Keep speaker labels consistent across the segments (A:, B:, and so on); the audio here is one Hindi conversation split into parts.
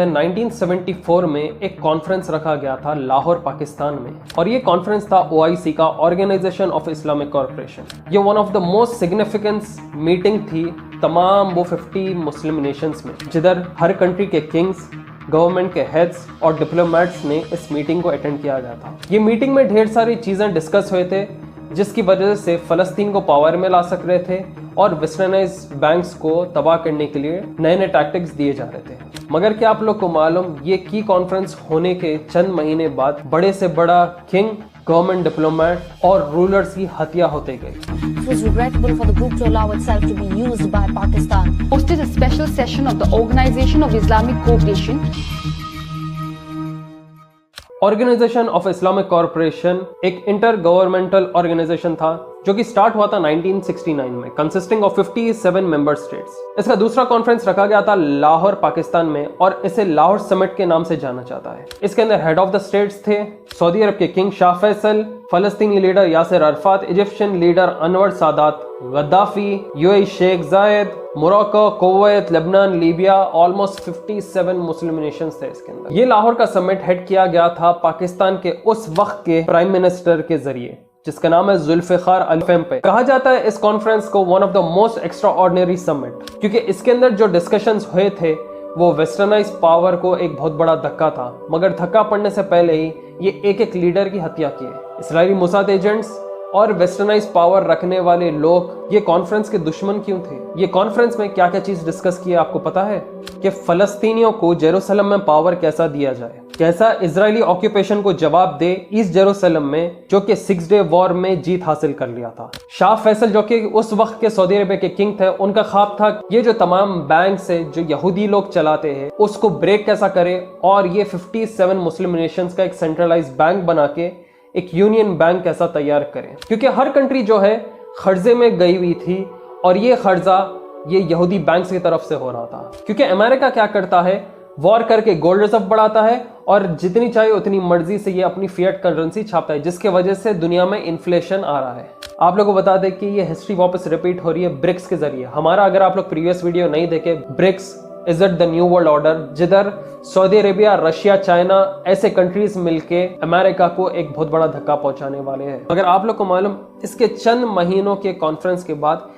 A: 1974 में एक कॉन्फ्रेंस रखा गया था लाहौर पाकिस्तान में, और ये कॉन्फ्रेंस था OIC का, ऑर्गेनाइजेशन ऑफ इस्लामिक कॉर्पोरेशन। ये one of the most significant meeting थी तमाम वो 50 मुस्लिम नेशंस में, जिधर हर कंट्री के किंग्स, गवर्नमेंट के हेड्स और डिप्लोमेट्स ने इस मीटिंग को अटेंड किया गया था। ये मीटिंग में ढेर सारी चीज़ें डिस्कस हुए थे, जिसकी वजह से फ़लस्तीन को पावर में ला सक रहे थे और वेस्टर्नाइज बैंक्स को तबाह करने के लिए नए नए टैक्टिक्स दिए जा रहे थे। मगर क्या आप लोग को मालूम, ये की कॉन्फ्रेंस होने के चंद महीने बाद बड़े से बड़ा किंग, गवर्नमेंट डिप्लोमेट और रूलर्स की हत्या होते गई।
B: It was regrettable for the group to allow itself to be used by Pakistan.
C: Hosted a special session of the Organization of Islamic Cooperation.
A: Organization of Islamic Corporation एक इंटर गवर्नमेंटल ऑर्गेनाइजेशन था जो कि स्टार्ट हुआ था 1969 में, कंसिस्टिंग ऑफ 57 मेंबर स्टेट्स। इसका दूसरा कॉन्फ्रेंस रखा गया था लाहौर पाकिस्तान में, और इसे लाहौर समिट के नाम से जाना जाता है। इसके अंदर हेड ऑफ द स्टेट्स थे सऊदी अरब के किंग शाह फैसल, फलस्तीनी leader Yasser Arafat, Egyptian leader Anwar Sadat, Gaddafi, UAE Sheikh Zayed, Morocco, Kuwait, Lebanon, Libya, almost 57 Muslim nations थे इसके अंदर। ये लाहौर का समिट हेड किया गया था पाकिस्तान के उस वक्त के प्राइम मिनिस्टर के जरिए, जिसका नाम है जुल्फिकार अली भुट्टो। कहा जाता है इस कॉन्फ्रेंस को one of the most extra ordinary summit, क्योंकि इसके अंदर जो डिस्कशंस हुए थे वो वेस्टर्नाइज पावर को एक बहुत बड़ा धक्का था। मगर धक्का पड़ने से पहले ही ये एक एक लीडर की हत्या किए। इस्राएली मोसाद एजेंट्स और वेस्टर्नाइज पावर रखने वाले लोग ये कॉन्फ्रेंस के दुश्मन क्यों थे? ये कॉन्फ्रेंस में क्या क्या चीज डिस्कस की आपको पता है? कि फलस्तीनियों को जेरूसलम में पावर कैसा दिया जाए, कैसा इजरायली ऑक्यूपेशन को जवाब दे ईस्ट जेरूसलम में, जो कि 6 डे वॉर में जीत हासिल कर लिया था। शाह फैसल जो कि उस वक्त के सऊदी अरब के किंग थे, उनका ख्वाब था ये जो तमाम बैंक है जो यहूदी लोग चलाते हैं उसको ब्रेक कैसा करे, और ये 57 मुस्लिम नेशंस का एक सेंट्रलाइज बैंक बना के एक यूनियन बैंक कैसा तैयार करें, क्योंकि हर कंट्री जो है खर्जे में गई हुई थी, और ये खर्जा ये यहूदी बैंक्स की तरफ से हो रहा था। क्योंकि अमेरिका क्या करता है, वॉर करके गोल्ड रिजर्व बढ़ाता है और जितनी चाहे उतनी मर्जी से ये अपनी फिएट करेंसी छापता है, जिसके वजह से दुनिया में इन्फ्लेशन आ रहा है। आप लोगों को बता दें कि ये हिस्ट्री वापस रिपीट हो रही है ब्रिक्स के जरिए। हमारा अगर आप लोग प्रीवियस वीडियो नहीं देखे, BRICS is it the new world order, जिधर सऊदी अरेबिया, रशिया, चाइना ऐसे कंट्रीज मिलके अमेरिका को एक बहुत बड़ा धक्का पहुंचाने वाले हैं। मगर आप लोग को मालूम, इसके चंद महीनों के कॉन्फ्रेंस के बाद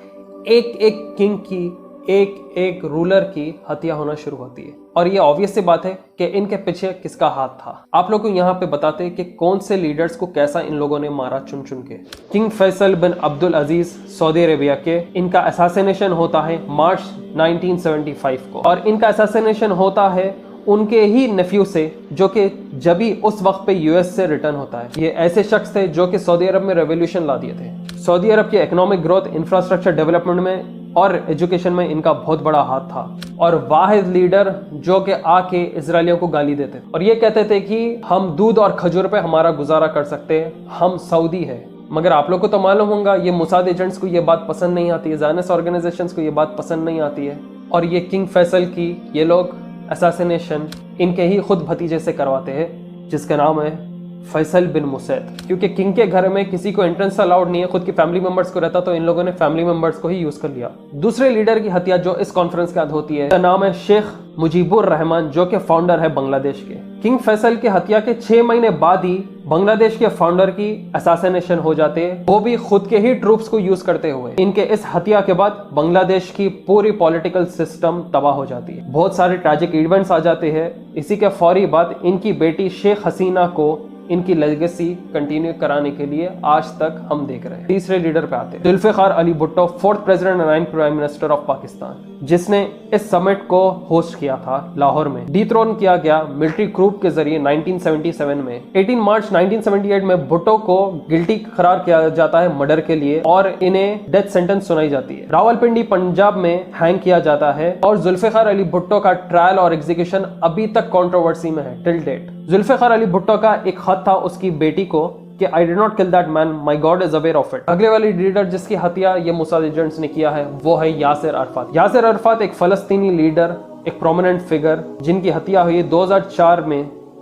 A: एक एक किंग की, एक एक रूलर की हत्या होना शुरू होती है, और ये ऑब्वियस सी बात है कि इनके पीछे किसका हाथ था। आप लोग को यहाँ पे बताते हैं कि कौन से लीडर्स को कैसा इन लोगों ने मारा चुन चुन के। किंग फैसल बिन अब्दुल अजीज सऊदी अरेबिया के, इनका असैसिनेशन होता है मार्च 1975 को, और इनका असैसिनेशन होता है उनके ही नेफ्यू से, जो कि जब भी उस वक्त पे यूएस से रिटर्न होता है। ये ऐसे शख्स थे जो कि सऊदी अरब में रेवोल्यूशन ला दिए थे। सऊदी अरब की इकोनॉमिक ग्रोथ, इंफ्रास्ट्रक्चर डेवलपमेंट में और एजुकेशन में इनका बहुत बड़ा हाथ था, और वाहिद लीडर जो कि आके इजरायलियों को गाली देते और ये कहते थे कि हम दूध और खजूर पे हमारा गुजारा कर सकते हैं, हम सऊदी है। मगर आप लोग को तो मालूम होगा ये मोसाद एजेंट्स को ये बात पसंद नहीं आती है, ज़ायनिस्ट ऑर्गेनाइजेशंस को ये बात पसंद नहीं आती है, और ये किंग फैसल की ये लोग असैसिनेशन इनके ही खुद भतीजे से करवाते हैं, जिसका नाम है फैसल बिन मुसैद। क्योंकि किंग के घर में किसी को एंट्रेंस अलाउड नहीं है, खुद की फैमिली मेंबर्स को रहता, तो इन लोगों ने फैमिली मेंबर्स को ही यूज कर लिया। दूसरे लीडर की हत्या जो इस कॉन्फ्रेंस के बाद होती है, नाम है शेख मुजीबुर रहमान, जो कि फाउंडर है बांग्लादेश के। किंग फैसल की हत्या के 6 महीने बाद ही बांग्लादेश के फाउंडर की असैसिनेशन हो जाते हैं, वो भी खुद के ही ट्रूप्स को यूज करते हुए। इनके इस हत्या के बाद बांग्लादेश की पूरी पॉलिटिकल सिस्टम तबाह हो जाती है, बहुत सारे ट्रैजिक इवेंट्स आ जाते हैं। इसी के फौरी बाद इनकी बेटी शेख हसीना को इनकी लेगेसी कंटिन्यू कराने के लिए आज तक हम देख रहे हैं। तीसरे लीडर पे आते हैं Zulfikar Ali Bhutto, 4th president and 9th prime minister of Pakistan, जिसने इस समिट को होस्ट किया था लाहौर में। डिथ्रोन किया गया मिलिट्री क्रूप के जरिए 1977 में। 18 मार्च 1978 में भुट्टो को गिल्टी करार किया जाता है मर्डर के लिए, और इन्हें डेथ सेंटेंस सुनाई जाती है। रावलपिंडी पंजाब में हैंग किया जाता है, और जुल्फिकार अली भुट्टो का ट्रायल और एग्जीक्यूशन अभी तक कंट्रोवर्सी में है टिल डेट। जुल्फिकार अली भुट्टो का एक खत था उसकी बेटी को कि I did not kill that man, my God is aware of it. अगले वाली लीडर जिसकी हत्या ये मोसाद एजेंट्स ने किया है वो है यासिर अरफात। यासिर अरफात एक फलस्तीनी लीडर, एक प्रोमिनेंट फिगर, जिनकी हत्या हुई 2004 में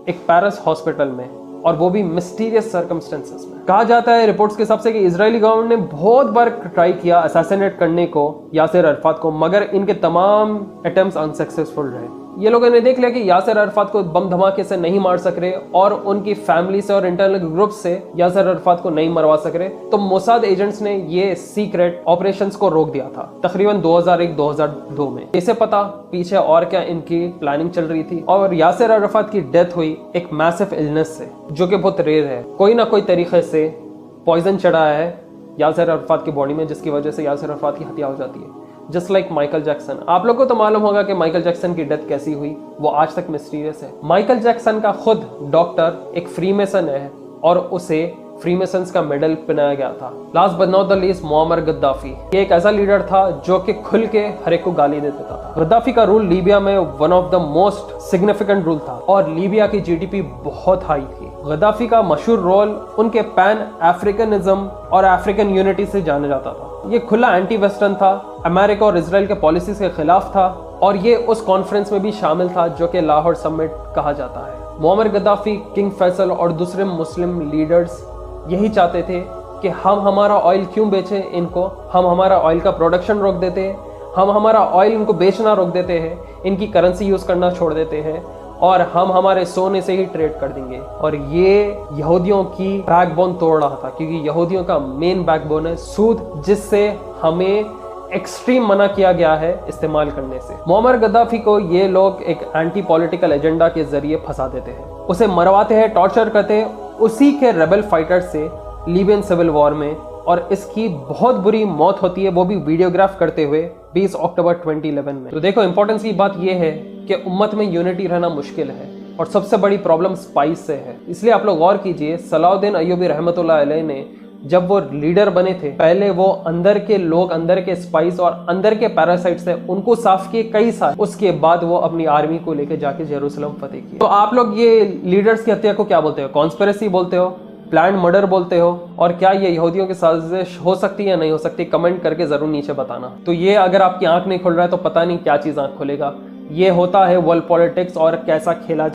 A: एक पेरिस हॉस्पिटल में, और वो भी मिस्टीरियस सर्कमस्टेंसेस में। कहा जाता है रिपोर्ट्स के हिसाब से कि इजरायली गवर्नमेंट ने बहुत बार ट्राई किया असैसिनेट करने को यासिर अरफात को, मगर इनके तमाम अटेम्प्ट्स अनसक्सेसफुल रहे। ये लोगों ने देख लिया कि यासिर अराफात को बम धमाके से नहीं मार सक रहे और उनकी फैमिली से और इंटरनल ग्रुप से यासिर अराफात को नहीं मरवा सक रहे, तो मोसाद एजेंट्स ने ये सीक्रेट ऑपरेशंस को रोक दिया था तकरीबन 2001-2002 में। इसे पता पीछे और क्या इनकी प्लानिंग चल रही थी, और यासिर अराफात की डेथ हुई एक मैसिव इलनेस से, जो कि बहुत रेयर है। कोई ना कोई तरीके से पॉइजन चढ़ा है यासिर अराफात की बॉडी में, जिसकी वजह से यासिर अराफात की हत्या हो जाती है। Just like Michael Jackson. आप लोगों को तो मालूम होगा कि माइकल जैक्सन की डेथ कैसी हुई, वो आज तक मिस्टीरियस है। माइकल जैक्सन का खुद डॉक्टर एक फ्रीमेसन है और उसे फ्रीमेसन्स का मेडल पहनाया गया था। Last but not the least, Muammar Gaddafi. ये एक ऐसा लीडर था जो कि खुल के हर एक को गाली दे देता था। गद्दाफी का रूल लीबिया में one of the most significant rule था और लीबिया की जीडीपी बहुत हाई थी। गद्दाफी का मशहूर रोल उनके पैन अफ्रीकनिज्म और अफ्रीकन यूनिटी से जाना जाता था। ये खुला एंटी वेस्टर्न था, अमेरिका और इसराइल के पॉलिसीज के खिलाफ था, और ये उस कॉन्फ्रेंस में भी शामिल था जो कि लाहौर समिट कहा जाता है। मुअम्मर गद्दाफी, किंग फैसल और दूसरे मुस्लिम लीडर्स यही चाहते थे कि हम हमारा ऑयल क्यों बेचें इनको, हम हमारा ऑयल का प्रोडक्शन रोक देते हैं, हम हमारा ऑयल इनको बेचना रोक देते हैं, इनकी करेंसी यूज करना छोड़ देते हैं और हम हमारे सोने से ही ट्रेड कर देंगे। और ये यहूदियों की बैकबोन तोड़ रहा था, क्योंकि यहूदियों का मेन बैकबोन है सूद, जिससे हमें एक्सट्रीम मना किया गया है इस्तेमाल करने से। मुअम्मर गद्दाफी को ये लोग एक एंटी पॉलिटिकल एजेंडा के जरिए फंसा देते हैं, उसे मरवाते हैं, टॉर्चर करते हैं, उसी के रेबल फाइटर से लीबियन सिविल वॉर में, और इसकी बहुत बुरी मौत होती है, वो भी वीडियोग्राफ करते हुए 20 अक्टूबर 2011 में। तो देखो, इंपॉर्टेंस की बात यह है कि उम्मत में यूनिटी रहना मुश्किल है और सबसे बड़ी प्रॉब्लम स्पाइस से है। इसलिए आप लोग गौर कीजिए, सलाउद्दीन अय्यूबी रहमतुल्लाह अलैह ने जब वो लीडर बने थे, पहले वो अंदर के लोग, अंदर के स्पाइस और अंदर के पैरासाइट्स थे, उनको साफ किए कई साल। उसके बाद वो अपनी आर्मी को लेकर जाके जेरूसलम फतेह किए। तो आप लोग ये लीडर्स की हत्या को क्या बोलते हो? कॉन्स्पिरेसी बोलते हो, प्लान मर्डर बोलते हो, और क्या ये यहूदियों की साजिश हो सकती है या नहीं हो सकती? कमेंट करके जरूर नीचे बताना। तो ये अगर आपकी आंख नहीं खुल रहा है तो पता नहीं क्या चीज आंख खुलेगा। ये होता है वर्ल्ड पॉलिटिक्स और कैसा खेला